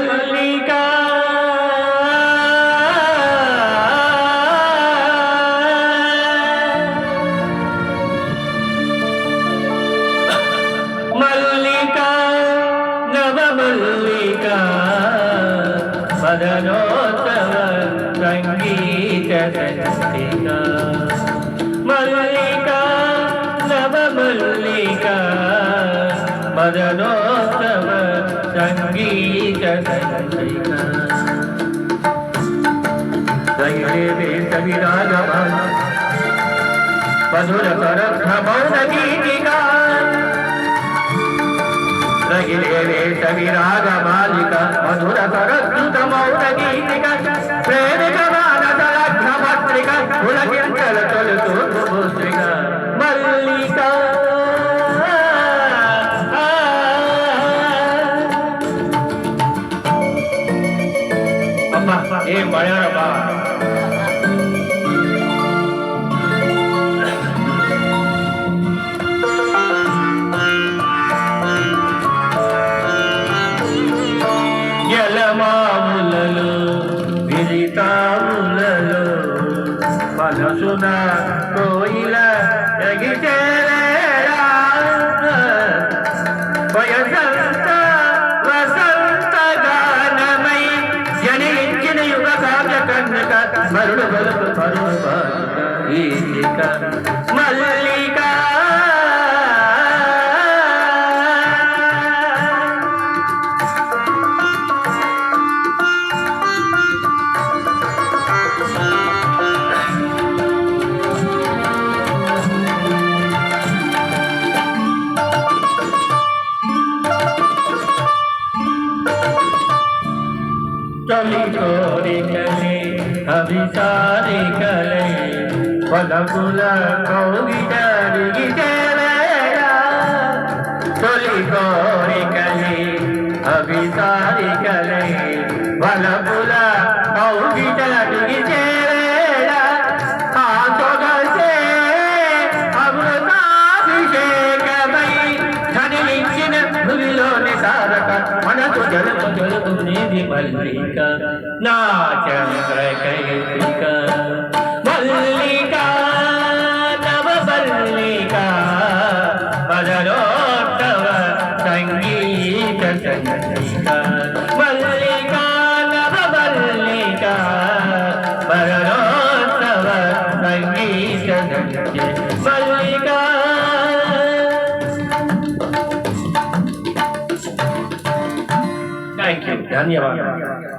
మల్లికా మల్లికా నవమల్లికా మదనోత్సవ సంగీత సంచికా మల్లికా నవమల్లికా మదనోత్సవ సంగీత సంచికా విరాగమాల మధుర పరబ్రహ్మ మౌన గీతికా విరాగమాలిక మధుర పరద్భుత మౌన గీతిక ప్రేమిక మానస లగ్నపత్రిక పులకించల తొలుతూ పుత్రిక మల్లికా అమ్మా ఏం పడారమ్మా జలమాములలో విరితాములలో మనసున కోయిల ఎగిచేరా వయసంత వసంత గానమై జనించిన యుగ కావ్య కన్యక మరుడు బలుపు మరుడు ఈక మల్లికా తొలి కోరికలే అభిసారికలే పలకుల కౌగిటరిగి చేరేరా తొలి కోరికలే అభిసారికలే పలకుల కౌగిటరిగి చేరేరా ఆ సొగసే అమృతాభిషేకమై ధనించిన భూమిలోని తారక మనసు జలము జలుపు నీది మల్లిక నా చంద్రకైక మల్లికా నవ మల్లికా పదరోత్తవ సంగీత సంచిక మల్లికా నవ మల్లికా పదరోత్తవ సంగీత సంచిక మల్లికా ధన్యవాదాలు.